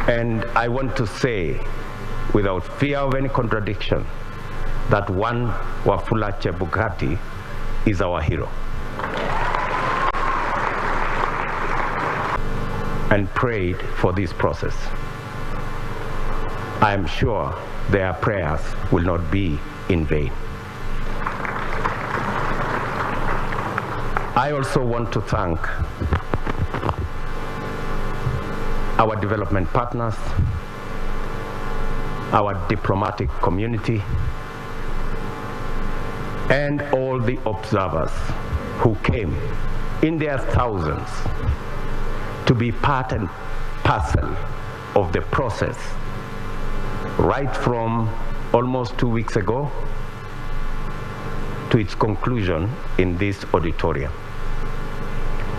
And I want to say, without fear of any contradiction, that one Wafula Chebukati is our hero. And prayed for this process. I am sure their prayers will not be in vain. I also want to thank our development partners, our diplomatic community, and all the observers who came in their thousands to be part and parcel of the process right from almost 2 weeks ago to its conclusion in this auditorium.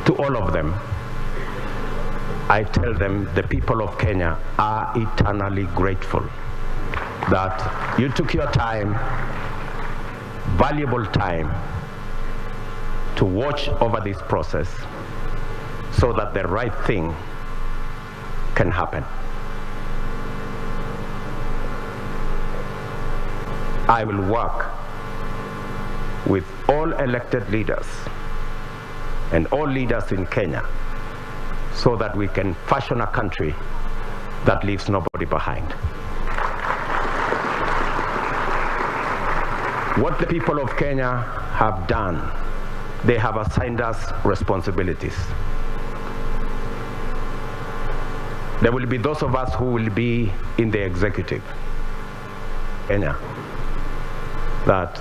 To all of them, I tell them the people of Kenya are eternally grateful that you took your time, valuable time, to watch over this process so that the right thing can happen. I will work with all elected leaders and all leaders in Kenya so that we can fashion a country that leaves nobody behind. What the people of Kenya have done, they have assigned us responsibilities. There will be those of us who will be in the executive, Kenya, that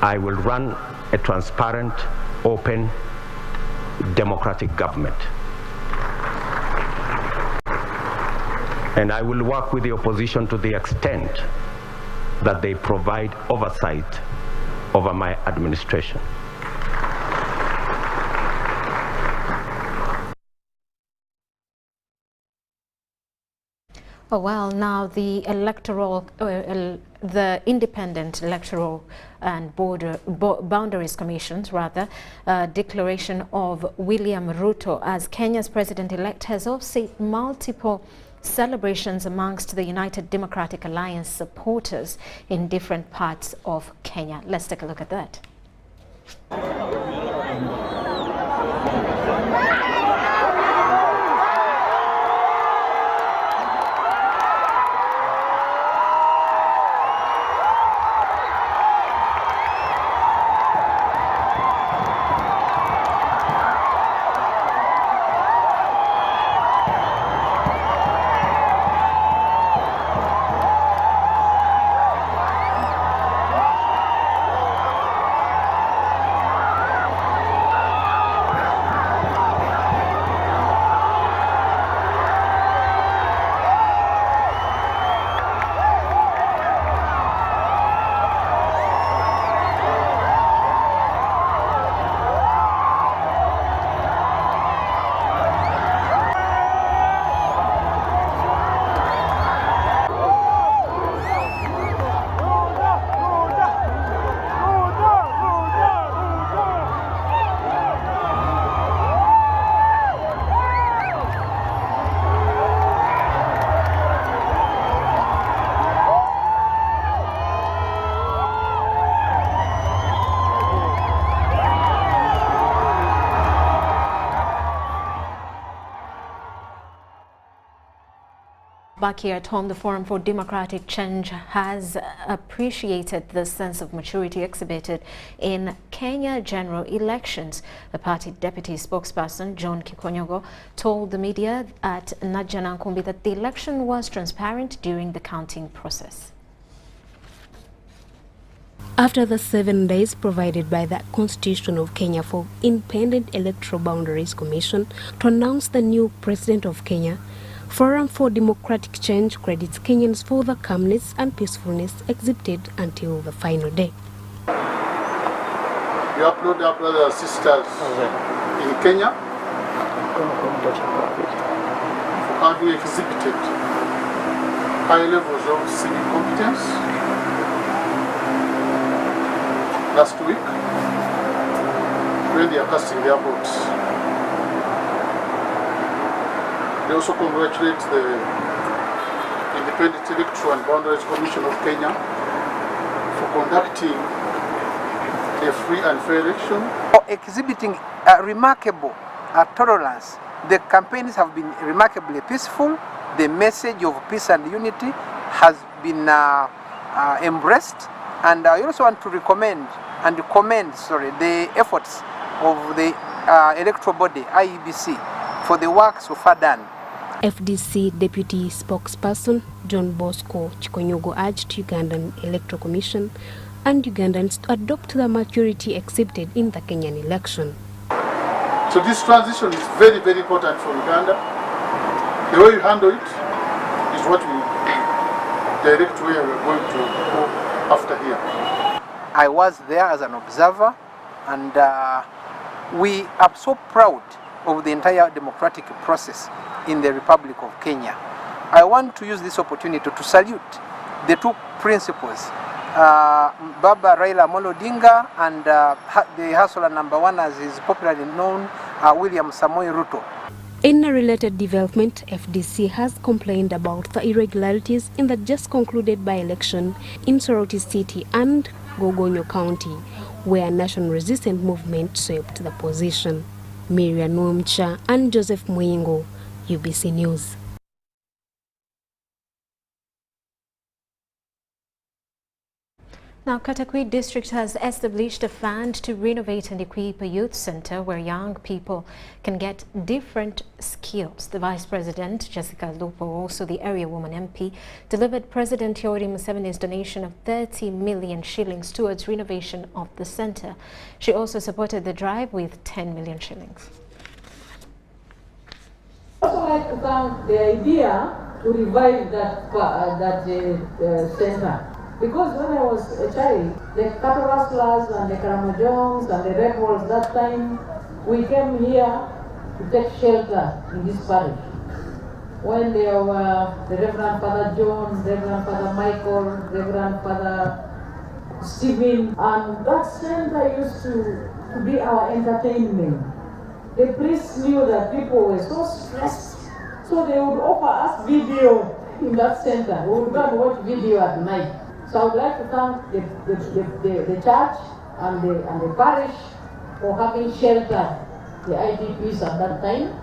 I will run a transparent, open, democratic government. And I will work with the opposition to the extent that they provide oversight over my administration. Oh, well, now the electoral, the Independent Electoral and Boundaries Commissions, declaration of William Ruto as Kenya's president-elect has offset multiple celebrations amongst the United Democratic Alliance supporters in different parts of Kenya. Let's take a look at that. Back here at home, the Forum for Democratic Change has appreciated the sense of maturity exhibited in Kenya general elections. The party deputy spokesperson, John Kikonyogo, told the media at Najanankumbi that the election was transparent during the counting process. After the 7 days provided by the Constitution of Kenya for Independent Electoral Boundaries Commission to announce the new president of Kenya, Forum for Democratic Change credits Kenyans for the calmness and peacefulness exhibited until the final day. We applaud our brothers and sisters in Kenya for having exhibited high levels of civic competence last week when they are casting their votes. They also congratulate the Independent Electoral and Boundaries Commission of Kenya for conducting a free and fair election. Exhibiting remarkable tolerance. The campaigns have been remarkably peaceful. The message of peace and unity has been embraced. And I also want to commend the efforts of the electoral body, UBC, for the work so far done. FDC Deputy Spokesperson John Bosco Chikonyogo urged Ugandan Electoral Commission and Ugandans to adopt the maturity accepted in the Kenyan election. So this transition is very, very important for Uganda. The way you handle it is what we direct where we're going to go after here. I was there as an observer, and we are so proud of the entire democratic process in the Republic of Kenya. I want to use this opportunity to salute the two principals, Baba Raila Amolo Odinga and the hustler number one, as is popularly known, William Samoei Ruto. In a related development, FDC has complained about the irregularities in the just concluded by-election in Soroti City and Gogonyo County, where National Resistance Movement swept the position. Miriam Nwumcha and Joseph Mwingo, UBC News. Now, Katakwi District has established a fund to renovate and equip a youth center where young people can get different skills. The Vice President, Jessica Lupo, also the area woman MP, delivered President Yoweri Museveni's donation of 30 million shillings towards renovation of the center. She also supported the drive with 10 million shillings. I would also like to thank the idea to revive that center. Because when I was a child, the cattle rustlers and the Karamojongs and the rebels that time, we came here to take shelter in this parish. When there were the Reverend Father John, Reverend Father Michael, Reverend Father Stephen, and that center used to be our entertainment. The priests knew that people were so stressed, so they would offer us video in that center. We would go and watch video at night. So I would like to thank the church and the parish for having sheltered the IDPs at that time,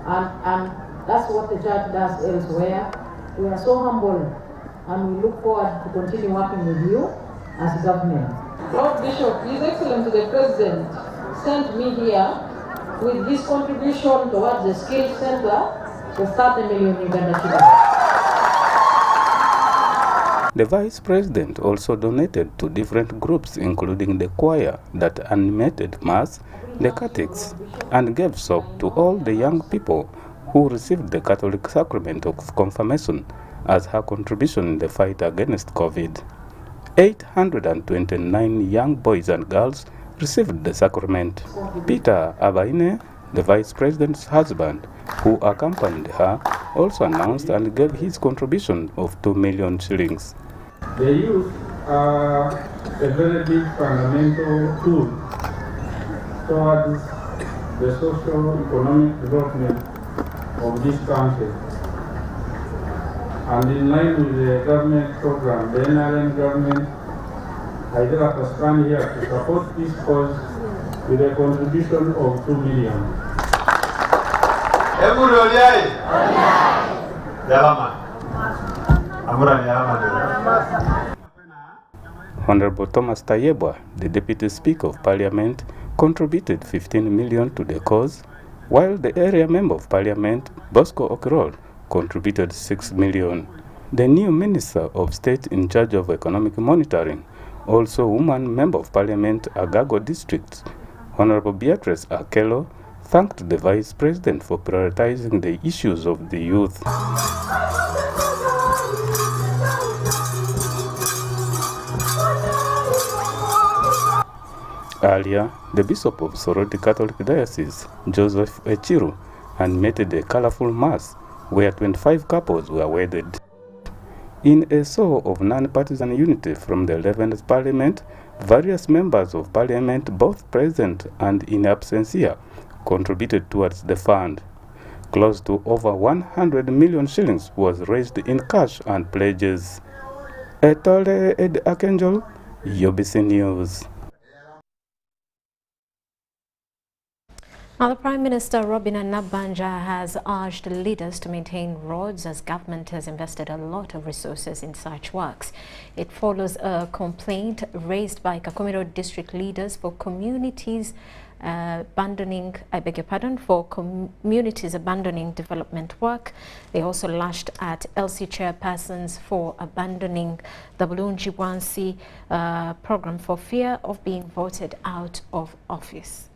and that's what the church does elsewhere. We are so humble, and we look forward to continue working with you as government. Lord Bishop, His Excellency the President sent me here with this contribution towards the skills center for 30 million Uganda shillings. The Vice President also donated to different groups, including the choir that animated Mass, the catechists, and gave soap to all the young people who received the Catholic sacrament of confirmation as her contribution in the fight against COVID. 829 young boys and girls received the sacrament. Peter Abaine, the Vice President's husband, who accompanied her, also announced and gave his contribution of 2 million shillings. The youth are a very big fundamental tool towards the socio-economic development of this country. And in line with the government program, the NRM government, I therefore stand here to support this cause with a contribution of 2 million. Honorable Thomas Tayebwa, the Deputy Speaker of Parliament, contributed 15 million to the cause, while the area Member of Parliament, Bosco Okirol, contributed 6 million. The new Minister of State in charge of economic monitoring, also woman Member of Parliament, Agago District, Honorable Beatrice Akelo, thanked the Vice President for prioritizing the issues of the youth. Earlier, the Bishop of Soroti Catholic Diocese, Joseph Echiru, animated a colorful mass where 25 couples were wedded. In a show of non-partisan unity from the 11th Parliament, various members of Parliament, both present and in absentia, contributed towards the fund. Close to over 100 million shillings was raised in cash and pledges. Etole Ed Akenjol, UBC News. Now, the Prime Minister Rhoda Ngonzi has urged leaders to maintain roads as government has invested a lot of resources in such works. It follows a complaint raised by Kakumiro district leaders for communities abandoning development work. They also lashed at LC chairpersons for abandoning the Bulungi Wansi program for fear of being voted out of office.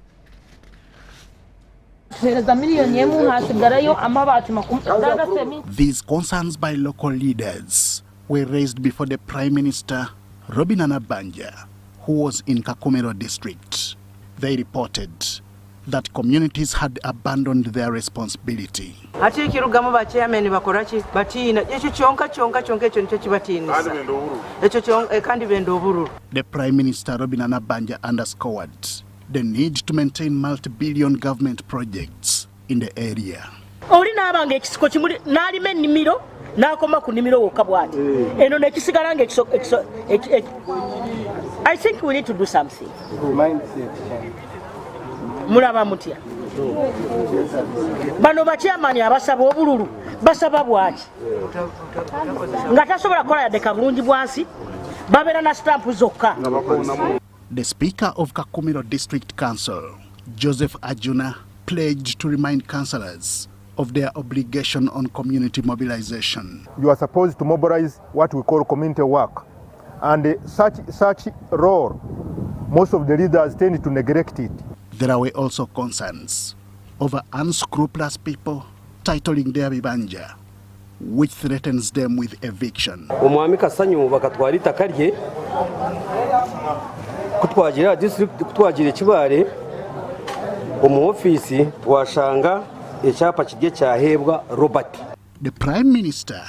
These concerns by local leaders were raised before the Prime Minister, Rhoda Ngonzi, who was in Kakumiro district. They reported that communities had abandoned their responsibility. The Prime Minister Rhoda Ngonzi underscored the need to maintain multi-billion government projects in the area. I think we need to do something. Bano bachairmani abasaba obululu basaba bwaki ngatasobola kola yadde kabulungi bwansi babera na stamp zokka. The Speaker of Kakumiro District Council, Joseph Ajuna, pledged to remind councillors of their obligation on community mobilization. You are supposed to mobilize what we call community work, and such role, most of the leaders tend to neglect it. There were also concerns over unscrupulous people titling their bibanja, which threatens them with eviction. Omwami Kasanyu bakatwara itaka rye kutwagira district kutwagira Kibale omu office washanga ecyapa kirye cyahebwa Robert. The Prime Minister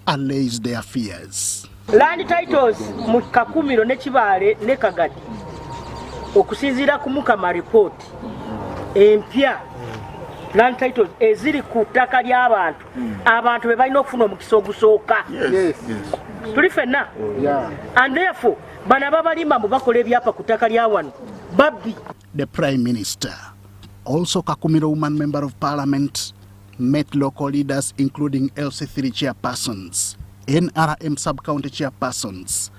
allays their fears. Land titles mu Kakumiro ne Kibale ne Kagadi okusinzira ku Mukama report empya land titles eziri ku ttaka ly'abantu abantu be balina okufuna omukisa ogusooka. Tuli fenna and therefore bana babalima mu bakola ebyapa ku ttaka lya wano babbi. The Prime Minister, also Kakumiro woman member of Parliament, met local leaders including LC3 chairpersons, NRM sub-county chairpersons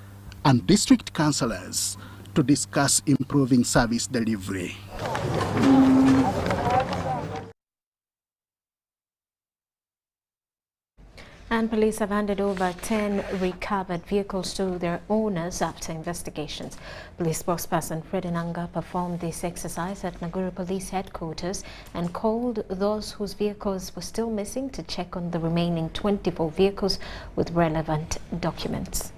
and district councillors to discuss improving service delivery. And police have handed over 10 recovered vehicles to their owners after investigations. Police spokesperson Rhoda Ngonzi performed this exercise at Naguru Police Headquarters and called those whose vehicles were still missing to check on the remaining 24 vehicles with relevant documents.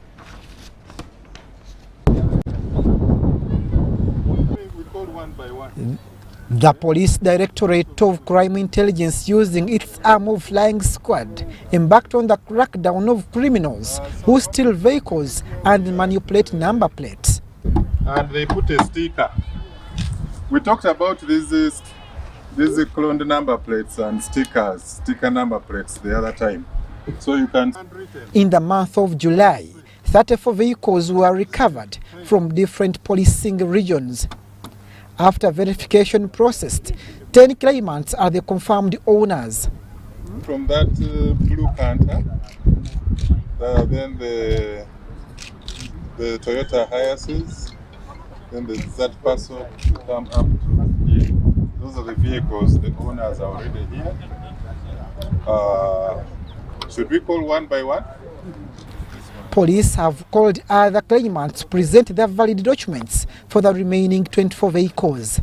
We call one by one. The Police Directorate of Crime Intelligence, using its arm of flying squad, embarked on the crackdown of criminals who steal vehicles and manipulate number plates. And they put a sticker. We talked about these cloned number plates and sticker number plates the other time. So you can... In the month of July, 34 vehicles were recovered from different policing regions. After verification processed, 10 claimants are the confirmed owners. From that blue Canter, then the Toyota Hiaces, then the Z-Passo to come up. Those are the vehicles, the owners are already here. Should we call one by one? Police have called other claimants to present their valid documents for the remaining 24 vehicles.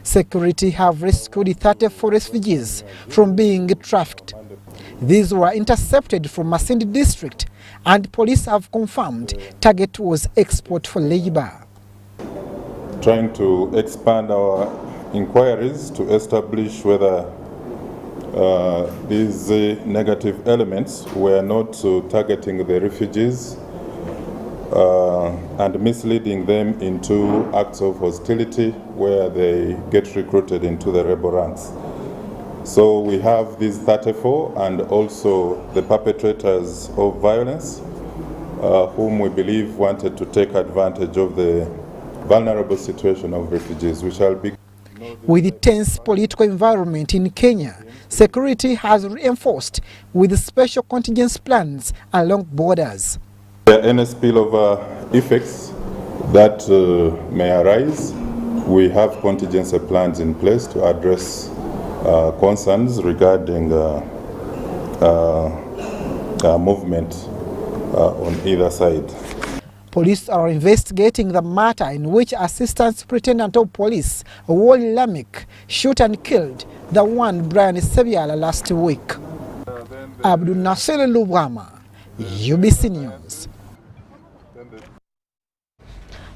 Security have rescued 34 refugees from being trafficked. These were intercepted from Masindi district, and police have confirmed target was export for labor. Trying to expand our inquiries to establish whether these negative elements were not targeting the refugees and misleading them into acts of hostility where they get recruited into the rebel ranks. So we have these 34 and also the perpetrators of violence whom we believe wanted to take advantage of the vulnerable situation of refugees. We shall be. With the tense political environment in Kenya, security has reinforced with special contingence plans along borders. There are any spillover effects that may arise. We have contingency plans in place to address concerns regarding movement on either side. Police are investigating the matter in which Assistant Superintendent of Police Wally Lamek shot and killed the one Brian Sebiala last week. Abdul Nasser Lubwama, UBC News.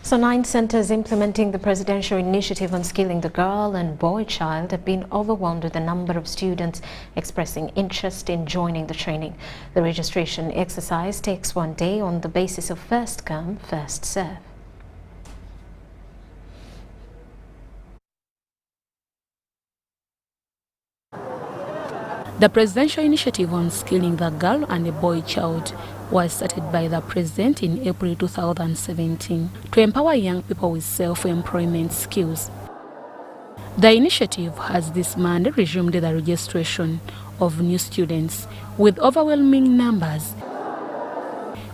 So 9 centers implementing the presidential initiative on skilling the girl and boy child have been overwhelmed with the number of students expressing interest in joining the training. The registration exercise takes 1 day on the basis of first come, first serve. The presidential initiative on skilling the girl and the boy child was started by the president in April 2017 to empower young people with self-employment skills. The initiative has this Monday resumed the registration of new students with overwhelming numbers.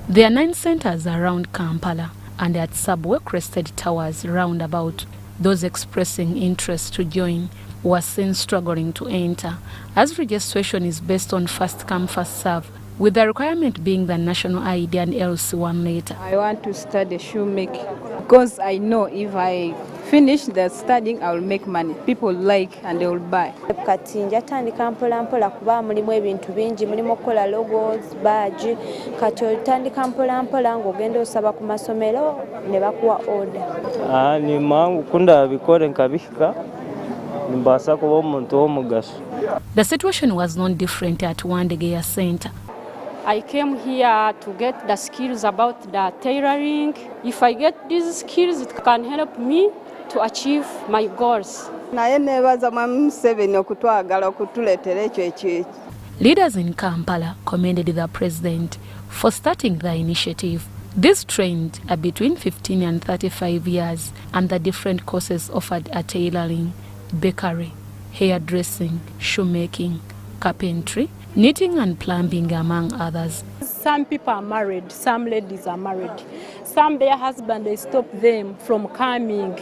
There are 9 centers around Kampala and at subway-crested towers roundabout. Those expressing interest to join were seen struggling to enter, as registration is based on first come, first serve, with the requirement being the national ID and LC1 letter. I want to study shoemaking because I know if I finish the studying, I will make money. People like and they will buy. Kati njatandika mpola mpola kuba mulimu ebintu bingi, mulimu okukola logos, badge, kati otandika mpola mpola ng'ogenda osaba ku masomero ne bakuwa order. Ni mangu kunda bikore nkabihika nimbasa kuba omuntu w'omugaso. The situation was not different at Wandegeya Center. I came here to get the skills about the tailoring. If I get these skills, it can help me to achieve my goals. Leaders in Kampala commended the president for starting the initiative. These trained are between 15 and 35 years, and the different courses offered are tailoring, bakery, hairdressing, shoemaking, carpentry, knitting and plumbing, among others. Some people are married, some ladies are married. Some their husband, they stop them from coming.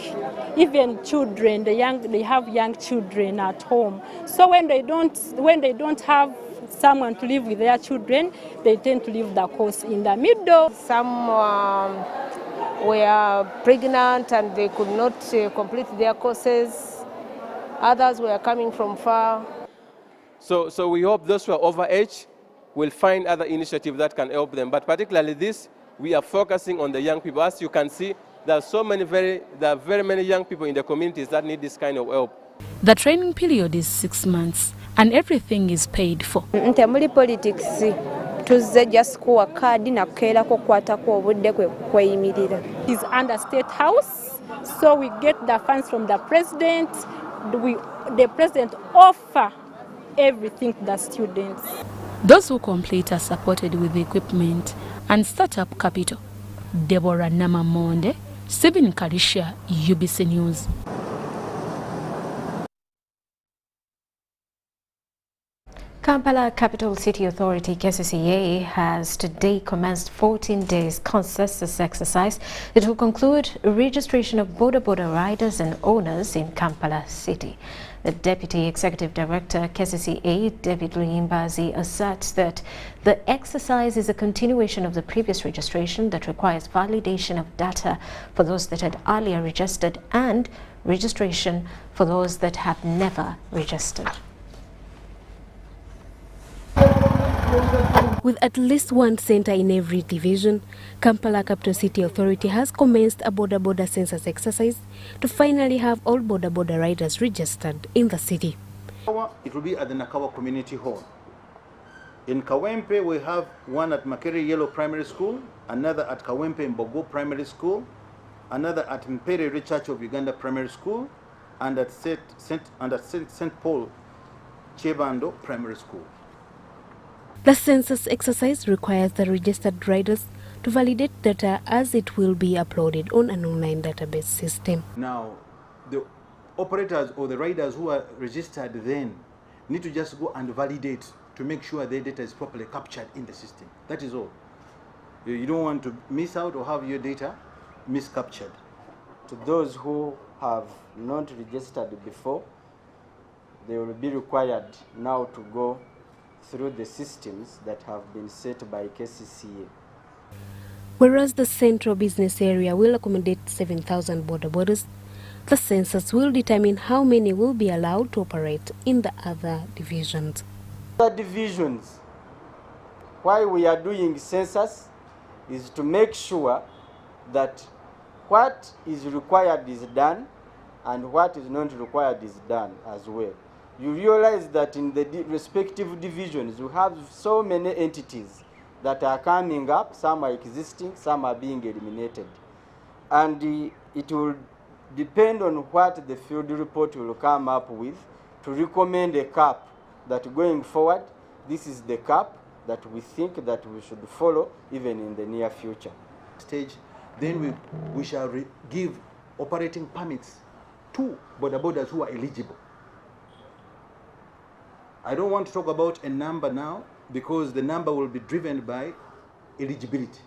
Even children, they have young children at home. So when they don't have someone to live with their children, they tend to leave the course in the middle. Some were pregnant and they could not complete their courses. Others were coming from far. So we hope those who are over age will find other initiatives that can help them. But particularly this, we are focusing on the young people. As you can see, there are very many young people in the communities that need this kind of help. The training period is 6 months and everything is paid for. Ntemuli politics tuzze just kuwa kadi na kukeerako okukwatako obudde kweyimirira. He's under State House, so we get the funds from the president. The president offer everything to the students. Those who complete are supported with equipment and startup capital. Deborah Namamonde, Stephen Karisha, UBC News. Kampala Capital City Authority KCCA has today commenced 14 days consensus exercise. It will conclude registration of Boda riders and owners in Kampala City. The Deputy Executive Director KCCA, David Luyimbazi, asserts that the exercise is a continuation of the previous registration that requires validation of data for those that had earlier registered and registration for those that have never registered. With at least one center in every division, Kampala Capital City Authority has commenced a Boda census exercise to finally have all Boda riders registered in the city. It will be at the Nakawa Community Hall. In Kawempe, we have one at Makere Yellow Primary School, another at Kawempe Mbogo Primary School, another at Mperere Church of Uganda Primary School, and at St. Paul Chebando Primary School. The census exercise requires the registered riders to validate data as it will be uploaded on an online database system. Now, the operators or the riders who are registered then need to just go and validate to make sure their data is properly captured in the system. That is all. You don't want to miss out or have your data miscaptured. To those who have not registered before, they will be required now to go through the systems that have been set by KCCA. Whereas the central business area will accommodate 7,000 border borders, the census will determine how many will be allowed to operate in the other divisions. The divisions, why we are doing census is to make sure that what is required is done and what is not required is done as well. You realize that in the respective divisions, you have so many entities that are coming up, some are existing, some are being eliminated. And it will depend on what the field report will come up with to recommend a cap that going forward, this is the cap that we think that we should follow even in the near future. Then we shall give operating permits to border borders who are eligible. I don't want to talk about a number now because the number will be driven by eligibility.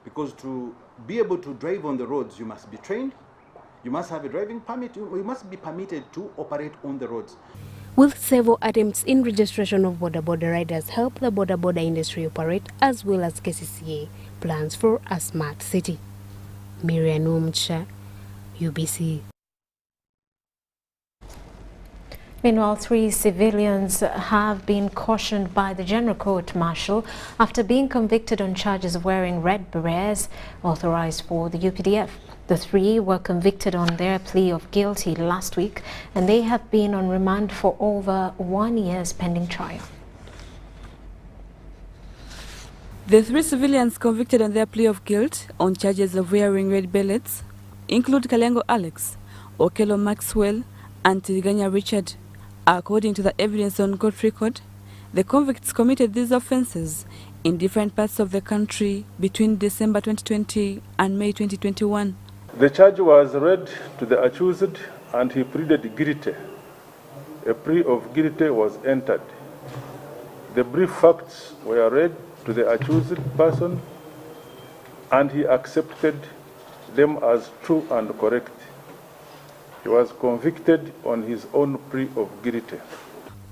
Because to be able to drive on the roads, you must be trained, you must have a driving permit, you must be permitted to operate on the roads. Will several attempts in registration of border riders help the border industry operate as well as KCCA plans for a smart city? Miriam Umcha, UBC. Meanwhile, 3 civilians have been cautioned by the General Court Martial after being convicted on charges of wearing red berets authorized for the UPDF. The 3 were convicted on their plea of guilty last week, and they have been on remand for over 1 year pending trial. The 3 civilians convicted on their plea of guilt on charges of wearing red berets include Kalengo Alex, Okello Maxwell, and Tiriganya Richard. According to the evidence on court record, the convicts committed these offences in different parts of the country between December 2020 and May 2021. The charge was read to the accused and he pleaded guilty. A plea of guilty was entered. The brief facts were read to the accused person and he accepted them as true and correct. He was convicted on his own plea of guilty.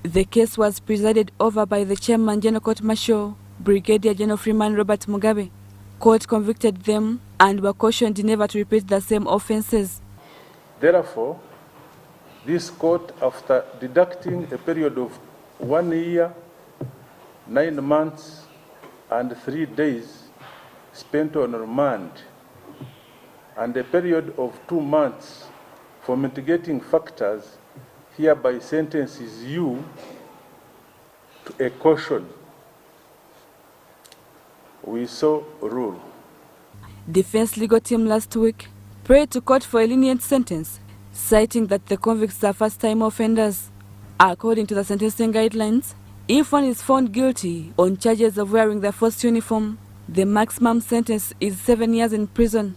The case was presided over by the Chairman General Court Martial, Brigadier General Freeman Robert Mugabe. Court convicted them and were cautioned never to repeat the same offences. Therefore, this court, after deducting a period of 1 year, 9 months, and 3 days spent on remand, and a period of 2 months for mitigating factors, hereby sentences you to a caution. We so rule. Defense legal team last week prayed to court for a lenient sentence, citing that the convicts are first-time offenders. According to the sentencing guidelines, if one is found guilty on charges of wearing the forced uniform, the maximum sentence is 7 years in prison.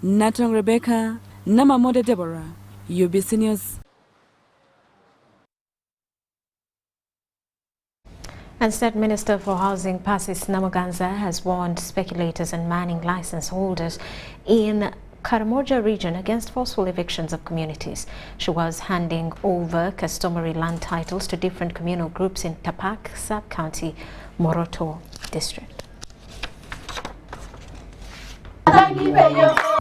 Natong Rebecca, Namamode Deborah, UBC News. And State Minister for Housing Persis Namuganza has warned speculators and mining license holders in Karamoja region against forceful evictions of communities. She was handing over customary land titles to different communal groups in Tapak Sub-County, Moroto District.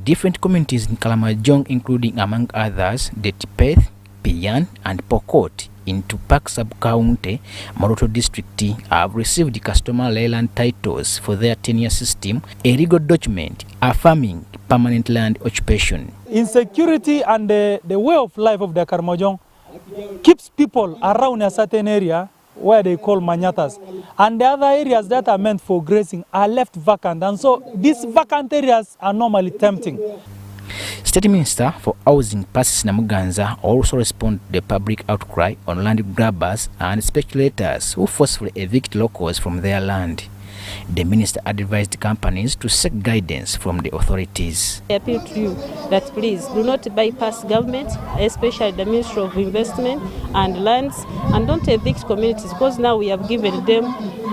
Different communities in Kalamajong, including among others the Tipeth, Piyan and Pokot in Tupac Sub-County, Moroto District, have received customary land titles for their tenure system, a legal document affirming permanent land occupation. Insecurity and the way of life of the Karamojong keeps people around a certain area where they call manyatas, and the other areas that are meant for grazing are left vacant, and so these vacant areas are normally tempting. State Minister for Housing Persis Namuganza also responded to the public outcry on land grabbers and speculators who forcefully evict locals from their land. The minister advised companies to seek guidance from the authorities. I appeal to you that please do not bypass government, especially the Ministry of Investment and Lands, and don't evict communities, because now we have given them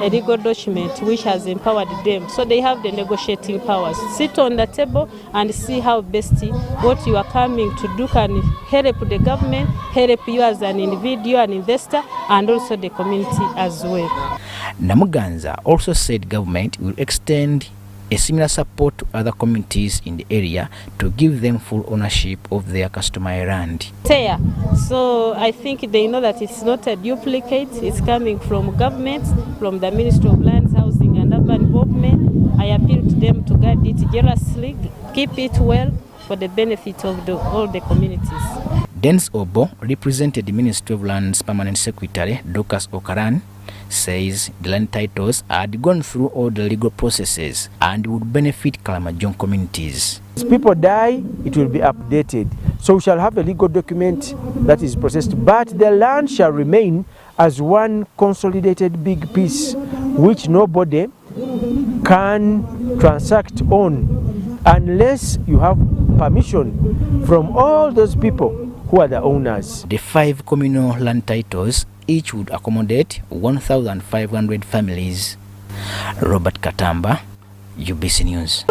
a legal document which has empowered them, so they have the negotiating powers. Sit on the table and see how best what you are coming to do can help the government, help you as an individual, an investor, and also the community as well. Namuganza also said government will extend a similar support to other communities in the area to give them full ownership of their customary land. So I think they know that it's not a duplicate, it's coming from government, from the Ministry of Lands, Housing and Urban Development. I appeal to them to guard it jealously, keep it well for the benefit of all the communities. Dennis Obo, represented the Ministry of Lands Permanent Secretary Dorcas Okaran, says the land titles had gone through all the legal processes and would benefit Kalamajong communities. As people die, it will be updated. So we shall have a legal document that is processed, but the land shall remain as one consolidated big piece which nobody can transact on unless you have permission from all those people who are the owners. The 5 communal land titles each would accommodate 1,500 families. Robert Katamba, UBC News.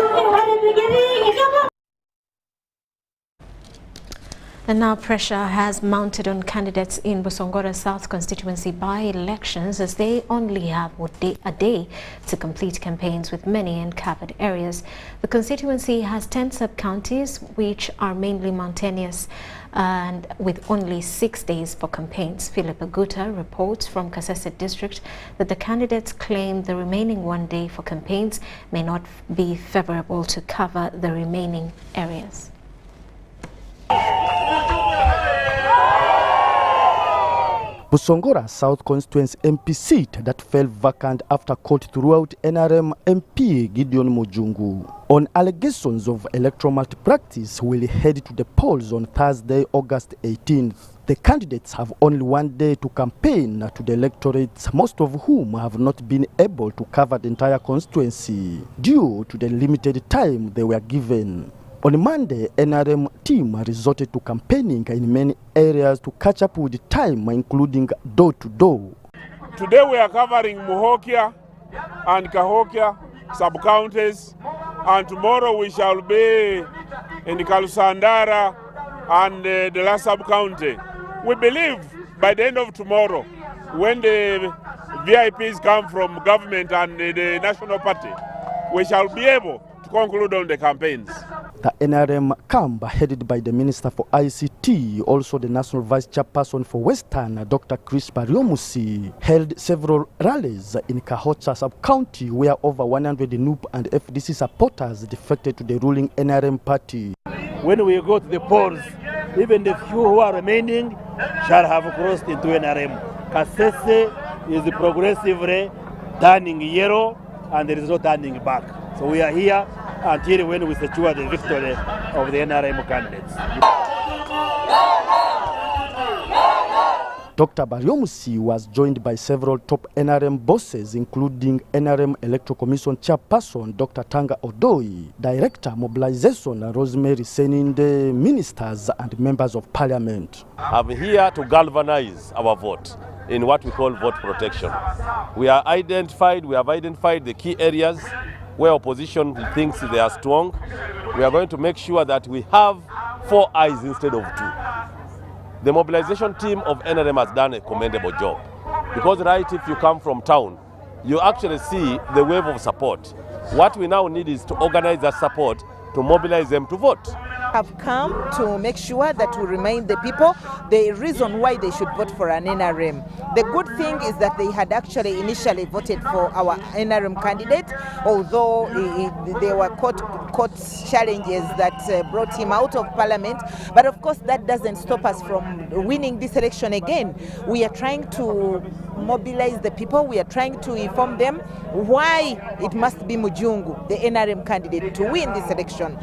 And now pressure has mounted on candidates in Busongola South constituency by-elections as they only have a day to complete campaigns with many uncovered areas. The constituency has 10 sub-counties which are mainly mountainous and with only 6 days for campaigns. Philip Aguta reports from Kasese district that the candidates claim the remaining 1 day for campaigns may not be favorable to cover the remaining areas. Busongola South constituency MP seat that fell vacant after court throughout NRM MP Gideon Mujungu on allegations of electoral malpractice will head to the polls on Thursday, August 18th. The candidates have only 1 day to campaign to the electorates, most of whom have not been able to cover the entire constituency due to the limited time they were given. On Monday, NRM team resorted to campaigning in many areas to catch up with the time, including door-to-door. Today we are covering Muhokia and Cahokia sub-counties, and tomorrow we shall be in Kalusandara and the last sub-county. We believe by the end of tomorrow, when the VIPs come from government and the National Party, we shall be able to conclude on the campaigns. The NRM camp, headed by the Minister for ICT, also the National Vice Chairperson for Western, Dr. Chris Bariomusi, held several rallies in Kahocha sub-county where over 100 NUP and FDC supporters defected to the ruling NRM party. When we go to the polls, even the few who are remaining shall have crossed into NRM. Kasese is progressively turning yellow and there is no turning back. So we are here until when we secure the victory of the NRM candidates. Dr. Bariomusi was joined by several top NRM bosses, including NRM Electoral Commission Chairperson Dr. Tanga Odoi, Director Mobilization Rosemary Seninde, ministers and members of parliament. I'm here to galvanize our vote in what we call vote protection. We have identified the key areas where opposition thinks they are strong. We are going to make sure that we have 4 eyes instead of 2. The mobilization team of NRM has done a commendable job. Because if you come from town, you actually see the wave of support. What we now need is to organize that support to mobilize them to vote. Have come to make sure that we remind the people the reason why they should vote for an NRM. The good thing is that they had actually initially voted for our NRM candidate, although they were caught court challenges that brought him out of parliament. But of course, that doesn't stop us from winning this election again. We are trying to mobilize the people. We are trying to inform them why it must be Mujungu, the NRM candidate, to win this election.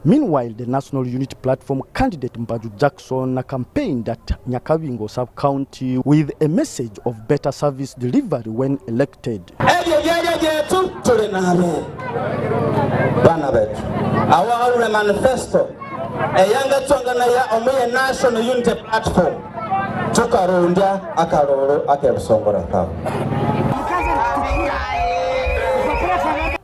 Meanwhile, the National Unity Platform candidate Mbaju Jackson campaigned at Nyakabingo sub-county with a message of better service delivery when elected. Our manifesto, a younger Tonganaya Omoya National Unity Platform, Tukarundia, Akaroro, Akebsongoraka.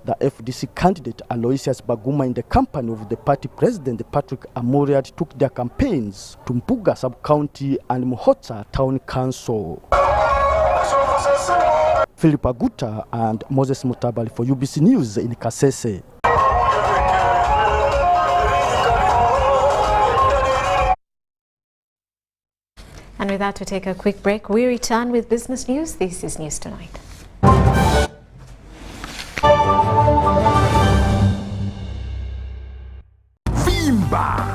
The FDC candidate Aloysius Baguma in the company of the party president Patrick Amuriat took their campaigns to Mpuga sub-county and Muhotsa town council. Philip Aguta and Moses Mutabali for UBC News in Kasese. And with that, we take a quick break. We return with business news. This is News Tonight.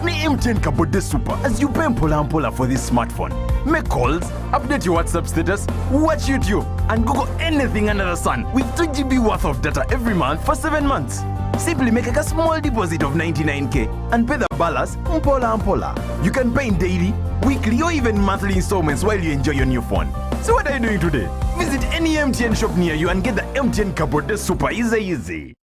Ni MTN Kabode Super as you pay Mpola for this smartphone. Make calls, update your WhatsApp status, watch YouTube, and Google anything under the sun with 2 GB worth of data every month for 7 months. Simply make a small deposit of 99k and pay the balance Mpola. You can pay in daily, weekly, or even monthly installments while you enjoy your new phone. So what are you doing today? Visit any MTN shop near you and get the MTN Kabode Super easy.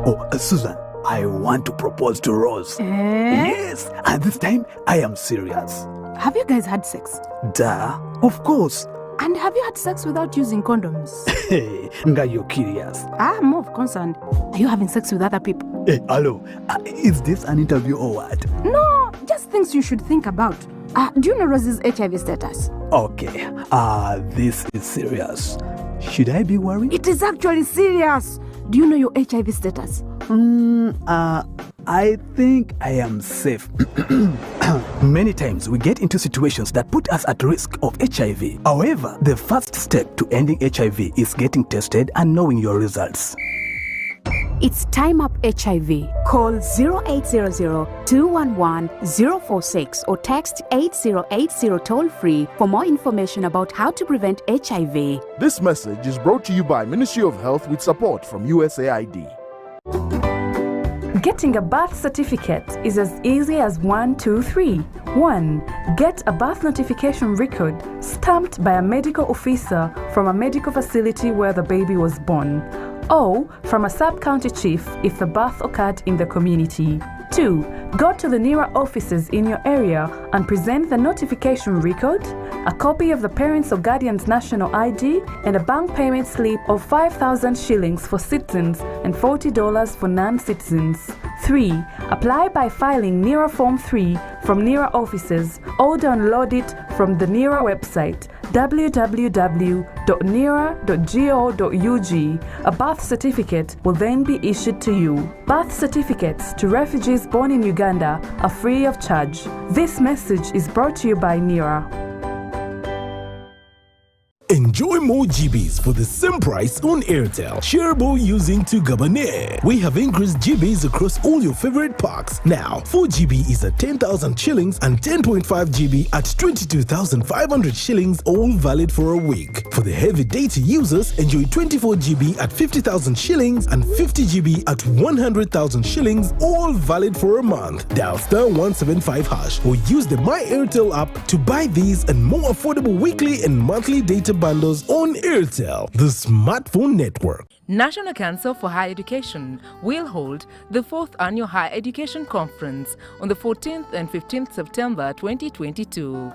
Oh, Susan, I want to propose to Rose. Yes, and this time I am serious. Have you guys had sex? Duh, of course. And have you had sex without using condoms? Hey, Nga, you're curious. I'm more concerned. Are you having sex with other people? Hey, hello, is this an interview or what? No, just things you should think about. Do you know Rose's HIV status? Okay, this is serious. Should I be worried? It is actually serious. Do you know your HIV status? I think I am safe. Many times we get into situations that put us at risk of HIV. However, the first step to ending HIV is getting tested and knowing your results. It's Time Up HIV. Call 0800-211-046 or text 8080 toll-free for more information about how to prevent HIV. This message is brought to you by Ministry of Health with support from USAID. Getting a birth certificate is as easy as 1, 2, 3. 1. Get a birth notification record stamped by a medical officer from a medical facility where the baby was born, or from a sub-county chief if the birth occurred in the community. 2. Go to the NERA offices in your area and present the notification record, a copy of the parents' or guardian's national ID, and a bank payment slip of 5,000 shillings for citizens and $40 for non-citizens. 3. Apply by filing NERA Form 3 from NERA offices or download it from the NERA website www.nera.go.ug. A birth certificate will then be issued to you. Birth certificates to refugees born in Uganda are free of charge. This message is brought to you by NERA. Enjoy more GBs for the same price on Airtel. Shareable using 2 Gabonais. We have increased GBs across all your favorite packs. Now, 4 GB is at 10,000 shillings and 10.5 GB at 22,500 shillings, all valid for a week. For the heavy data users, enjoy 24 GB at 50,000 shillings and 50 GB at 100,000 shillings, all valid for a month. Dial *175# or use the My Airtel app to buy these and more affordable weekly and monthly data bundles on Airtel, the smartphone network. National Council for Higher Education will hold the 4th Annual Higher Education Conference on the 14th and 15th September 2022.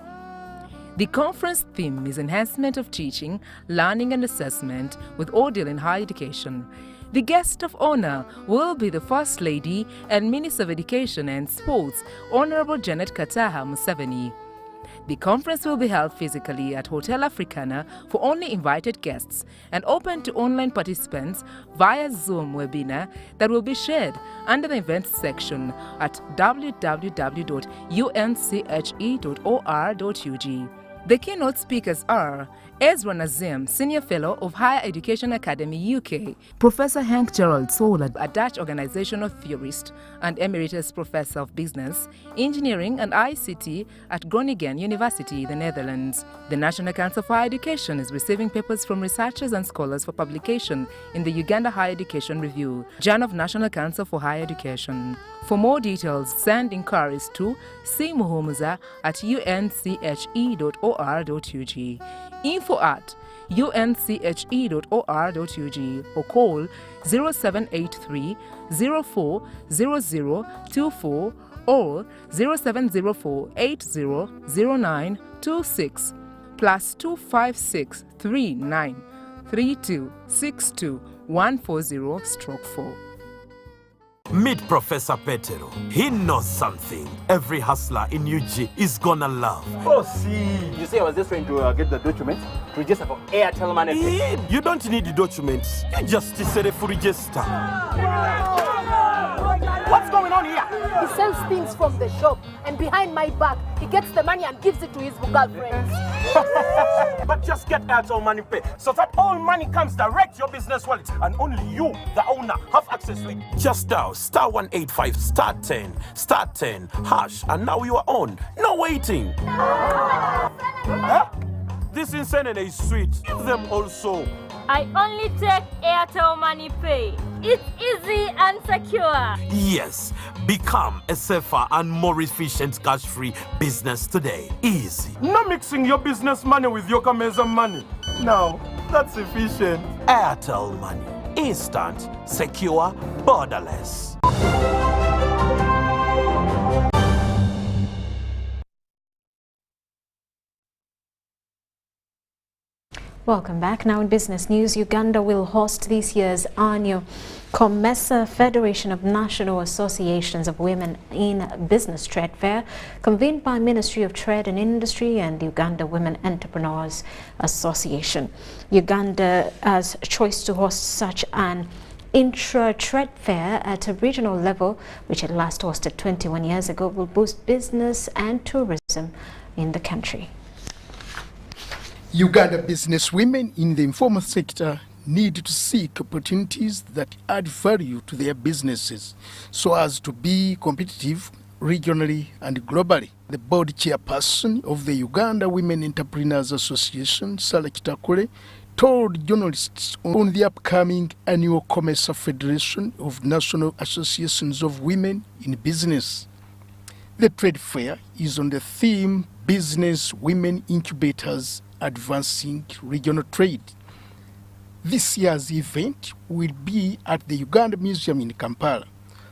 The conference theme is Enhancement of Teaching, Learning and Assessment with Ordeal in Higher Education. The guest of honor will be the First Lady and Minister of Education and Sports, Honorable Janet Kataha Museveni. The conference will be held physically at Hotel Africana for only invited guests and open to online participants via Zoom webinar that will be shared under the events section at www.unche.or.ug. The keynote speakers are Ezra Nazim, Senior Fellow of Higher Education Academy UK, Professor Henk Gerald Sola, a Dutch organizational theorist and Emeritus Professor of Business, Engineering and ICT at Groningen University, the Netherlands. The National Council for Higher Education is receiving papers from researchers and scholars for publication in the Uganda Higher Education Review, Journal of National Council for Higher Education. For more details, send inquiries to cmuhumuza@unche.or.ug, info@unche.or.ug, or call 0783 04 0024 or 0704 80 0926 plus 256 39 32 62 140/4. Meet Professor Petero. He knows something every hustler in UG is gonna love. Oh, see. You see, I was just trying to get the documents to register for Airtel Money. You don't need the documents. You just set it for register. What's going on here? He sells things from the shop, and behind my back, he gets the money and gives it to his girlfriends. But just get Airtel Money Pay so that all money comes direct to your business wallet, and only you, the owner, have access to it. Just dial *185 *10 hash, and now you are on. No waiting. Huh? This insanity is sweet. Give them also. I only take Airtel Money Pay. It's easy and secure. Yes, become a safer and more efficient cash-free business today. Easy. No mixing your business money with your Kameza money. No, that's efficient. Airtel Money. Instant, secure, borderless. Welcome back. Now in business news, Uganda will host this year's annual COMESA, Federation of National Associations of Women in Business Trade Fair, convened by Ministry of Trade and Industry and Uganda Women Entrepreneurs Association. Uganda has choice to host such an intra-trade fair at a regional level, which it last hosted 21 years ago, will boost business and tourism in the country. Uganda businesswomen in the informal sector need to seek opportunities that add value to their businesses so as to be competitive regionally and globally. The board chairperson of the Uganda Women Entrepreneurs Association, Sarah Kitakure, told journalists on the upcoming annual COMESA Federation of National Associations of Women in Business. The trade fair is on the theme Business Women Incubators Advancing Regional Trade. This year's event will be at the Uganda Museum in Kampala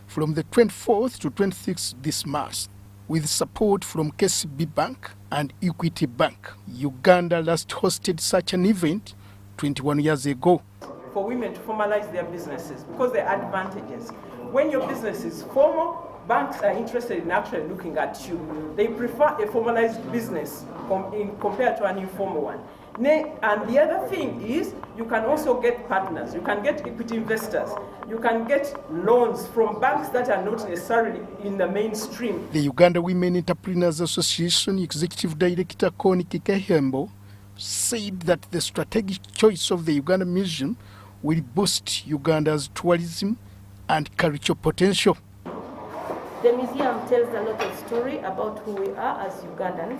from the 24th to 26th this March, with support from KCB Bank and Equity Bank. Uganda last hosted such an event 21 years ago. For women to formalize their businesses, because there are advantages. When your business is formal, banks are interested in actually looking at you. They prefer a formalized business compared to an informal one. And the other thing is you can also get partners. You can get equity investors. You can get loans from banks that are not necessarily in the mainstream. The Uganda Women Entrepreneurs Association Executive Director Koni Kikehembo said that the strategic choice of the Uganda Museum will boost Uganda's tourism and cultural potential. The museum tells a lot of story about who we are as Ugandans,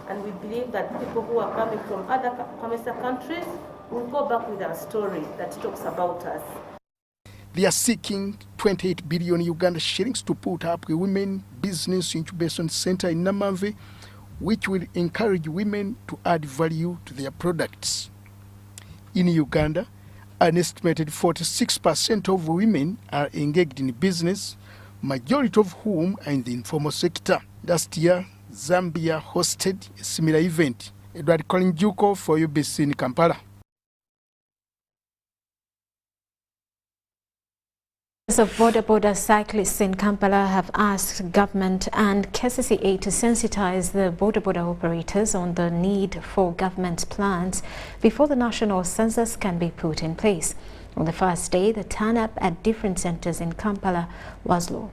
and we believe that people who are coming from other COMESA countries will go back with a story that talks about us. They are seeking 28 billion Uganda shillings to put up a women business incubation center in Namave, which will encourage women to add value to their products. In Uganda, an estimated 46% of women are engaged in business, majority of whom are in the informal sector. Last year, Zambia hosted a similar event. Edward Kolinjuko for UBC in Kampala. Of Boda cyclists in Kampala have asked government and KCCA to sensitize the Boda operators on the need for government plans before the national census can be put in place. On the first day, the turn-up at different centers in Kampala was low.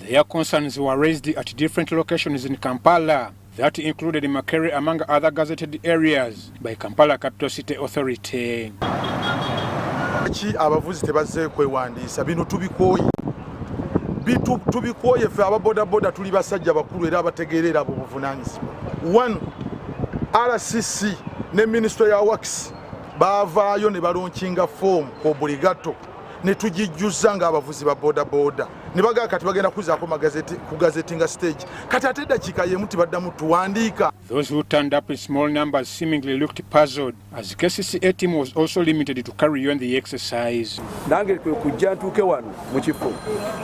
Their concerns were raised at different locations in Kampala. That included Makerere among other gazetted areas by Kampala Capital City Authority. Abavuzi tebazze kwewandiisa bino tubikoye tubikoye ffe ababodaboda tuli basajja bakulu era abategeerera abo buvunaanyizibwa. One, RCC ne Ministry ya Works baavaayo ne balonkinga form obligato ne tugijjuza ng'abavuzi ba bodaboda ne bagaa kati bagenda kuzaako ku gazeti nga stage kati ate eddakiika y'emu tibaddamu tuwandiika. Those who turned up in small numbers seemingly looked puzzled as the KCCA team was also limited to carry on the exercise. Nange kwe kujja ntuuke wano mu kifo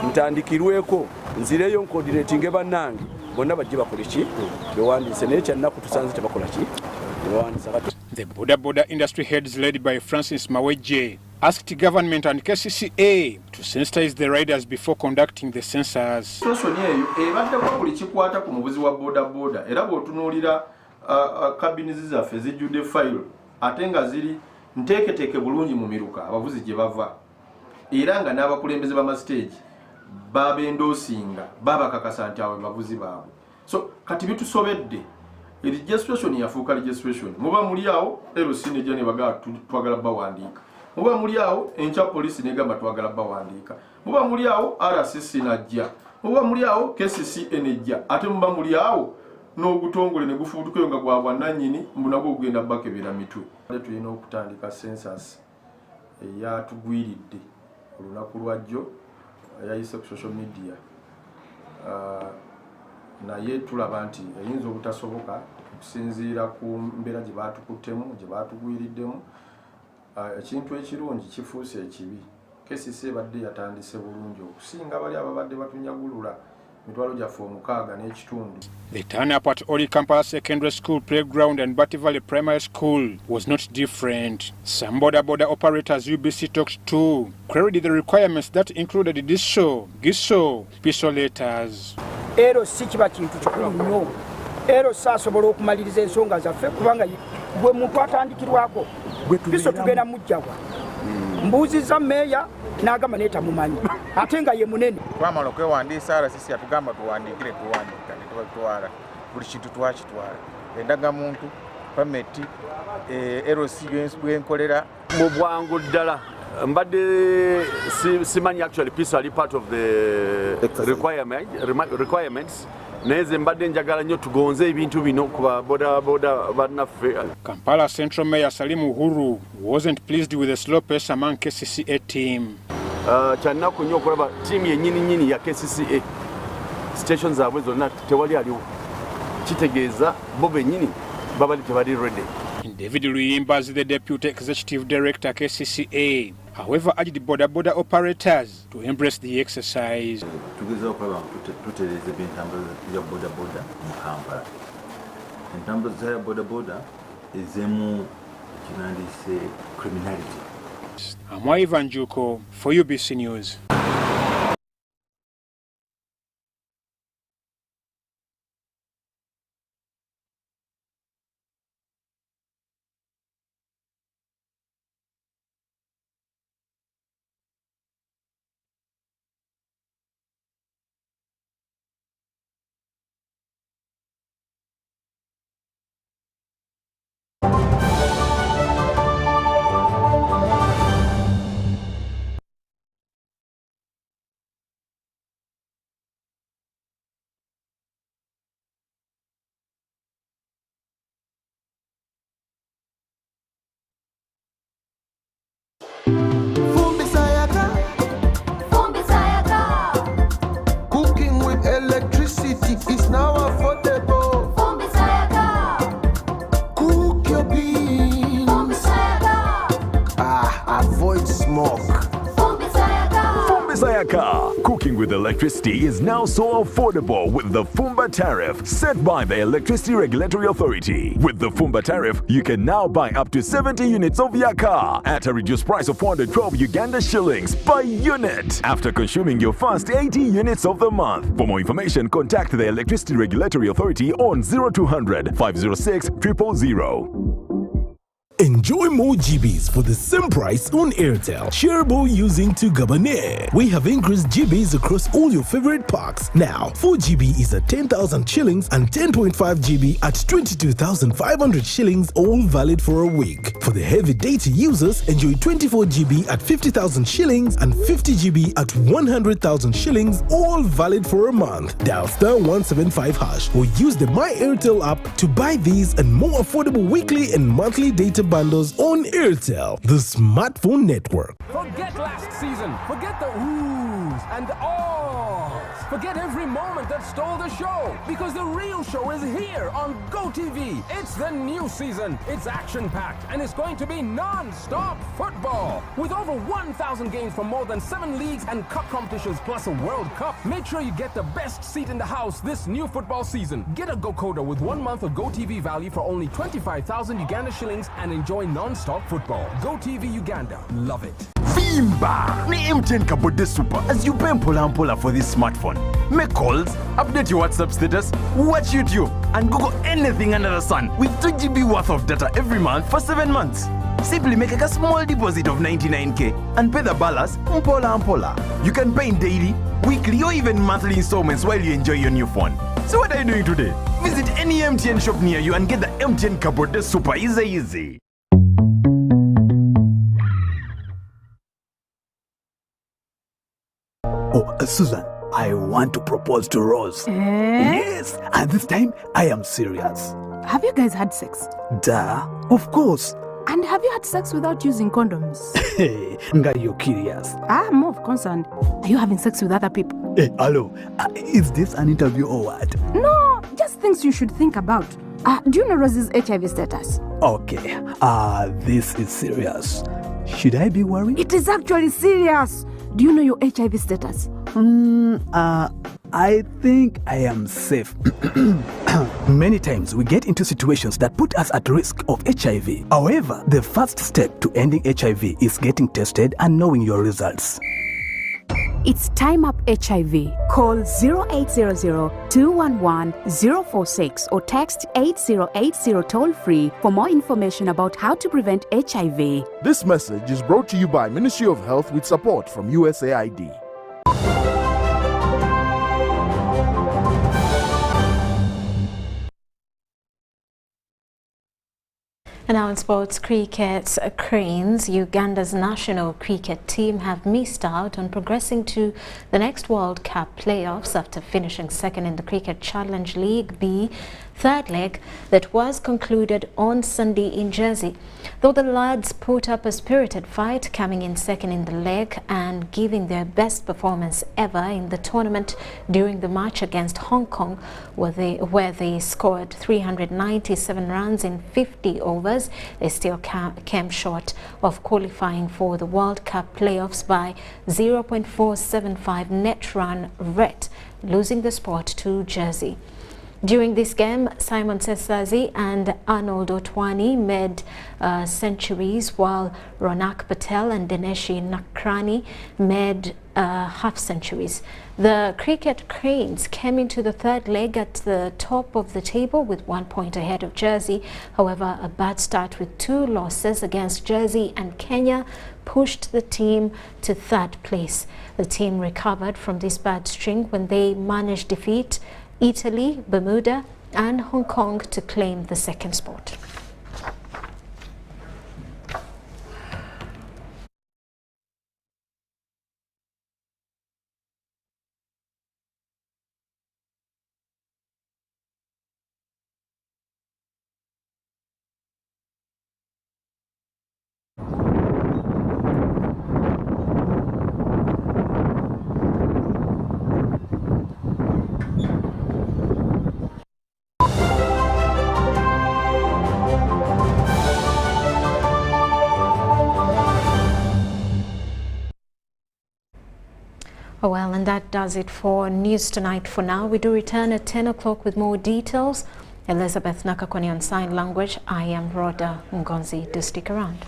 ntandikirweko nzireyo nkoordinatinge bannange bonna bajje bakole ki bewandiise naye kyannaku tusanze tebakola ki bewandiisa kati. The Boda industry heads led by Francis Maweje asked government and KCCA to sensitize the riders before conducting the census. Situation eyo ebaddeko buli kikwata ku muvuzi wa boda era bw'otunuulira kabinizi zaffe zijjudde fayiro ate nga ziri nteeketeeke bulungi mu miruka abavuzi gye bava era nga n'abakulembeze b'amasiteegi babendoosinga babakakasa nti awo bavuzi baabwe. So kati bitusobedde registration yafuuka registration muba muli awo LC nejja ne bagaa twagala bawandiika muba muli awo enkya poliisi negamba twagala bawandiika muba muli awo RCC najja muba muli awo KCCA nejja ate muba muli awo n'obutongole ne gufuutukeyo nga gwa bwannannyini mbunagwo ogenda bakebera mitwe. Tulina okutandika census eyatugwiridde olunaku lwajjo yayise ku social media naye tulaba nti eyinza obutasoboka okusinziira ku mbeera gye baatukuttemu gye baatugwiriddemu. Ekintu ekirungi kifuuse ekibi. KCCA ebadde yatandise bulungi okusinga bali ababadde batunyagulula mitwalo gyaffe 6 n'ekitundu. The turn-up at Ori Kampala Secondary School Playground and Bati Valley Primary School was not different. Some boda operators UBC talked to queried the requirements that included DISO, GISO, PISO letters. Ero si kiba kintu kikulu nnyo. Ero saasobola okumaliriza ensonga zaffe kubanga gwe muntu atandikirwako PISO tugenda mujjawa. Mbuuziza meeya n'agamba neeta mumanyi ate nga ye munene. Twamala okwewandiisa RCC yatugamba tuwandiikire tuwandiika ne tubatwala buli kintu twakitwala endagamuntu pameti LC bwenkolera mu bwangu ddala. Mbadde simanyi actually PISO ali part of the requirements. Neze mbadde njagala nnyo tugonze ebintu bino ku boda bannaffe. Kampala Central Mayor Salim Uhuru wasn't pleased with the slow pace among KCCA team. Kyannaku nnyo okulaba tiimu yennyini ya KCCA stations zaabwe zonna tewali aliwo kitegeeza bo bennyini babali tebali ready. David Luyimba, the Deputy Executive Director KCCA, however, urged boda operators to embrace the exercise. Tugeza okulaba tutereeza entambuza ya boda mu Kampala. Entambuza ya boda ezemu kinandise criminality. I'm Ivan Juko for UBC News. Cooking with electricity is now affordable. Cook your beans. Avoid smoke. Sayaka. Cooking with electricity is now so affordable with the Fumba tariff set by the Electricity Regulatory Authority. With the Fumba tariff, you can now buy up to 70 units of Yaka at a reduced price of 412 Uganda shillings per unit after consuming your first 80 units of the month. For more information, contact the Electricity Regulatory Authority on 0200 506 000. Enjoy more GBs for the same price on Airtel. Shareable using to Gabane. We have increased GBs across all your favorite packs. Now, 4 GB is at 10,000 shillings and 10.5 GB at 22,500 shillings, all valid for a week. For the heavy data users, enjoy 24 GB at 50,000 shillings and 50 GB at 100,000 shillings, all valid for a month. Dial *175# or use the My Airtel app to buy these and more affordable weekly and monthly data bundles on Airtel, the smartphone network. Forget last season. Forget the oohs and the ahs. Forget every moment that stole the show, because the real show is here on GoTV. It's the new season. It's action-packed and it's going to be non-stop football. With over 1,000 games from more than 7 leagues and cup competitions plus a World Cup. Make sure you get the best seat in the house this new football season. Get a GoCoder with 1 month of GoTV value for only 25,000 Uganda shillings and enjoy non-stop football. GoTV Uganda. Love it. Vimba! Ni MTN Kabode Super as you pay mpola for this smartphone. Make calls, update your WhatsApp status, watch YouTube, and Google anything under the sun with 2 GB worth of data every month for 7 months. Simply make a small deposit of 99k and pay the balance mpola. You can pay in daily, weekly, or even monthly installments while you enjoy your new phone. So what are you doing today? Visit any MTN shop near you and get the MTN Kabode Super easy. Oh, Susan, I want to propose to Rose. Yes, and this time I am serious. Have you guys had sex? Duh, of course. And have you had sex without using condoms? Hey, Nga, you're curious. I'm more concerned. Are you having sex with other people? Hey, hello, is this an interview or what? No, just things you should think about. Do you know Rose's HIV status? Okay, this is serious. Should I be worried? It is actually serious. Do you know your HIV status? I think I am safe. Many times we get into situations that put us at risk of HIV. However, the first step to ending HIV is getting tested and knowing your results. It's Time Up HIV. Call 0800-211-046 or text 8080 toll-free for more information about how to prevent HIV. This message is brought to you by Ministry of Health with support from USAID. And now in sports, cricket's Cranes, Uganda's national cricket team have missed out on progressing to the next World Cup playoffs after finishing second in the Cricket Challenge League B third leg that was concluded on Sunday in Jersey. Though the lads put up a spirited fight, coming in second in the leg and giving their best performance ever in the tournament during the match against Hong Kong, where they scored 397 runs in 50 overs, they still came short of qualifying for the World Cup playoffs by 0.475 net run rate, losing the spot to Jersey. During this game, Simon Sesazi and Arnold Otwani made centuries, while Ronak Patel and Dineshi Nakrani made half centuries. The Cricket Cranes came into the third leg at the top of the table with 1 point ahead of Jersey. However, a bad start with 2 losses against Jersey and Kenya pushed the team to third place. The team recovered from this bad string when they managed defeat Italy, Bermuda and Hong Kong to claim the second spot. Oh well, and that does it for News Tonight for now. We do return at 10 o'clock with more details. Elizabeth Nakakoni on sign language. I am Rhoda Ngonzi. Do stick around.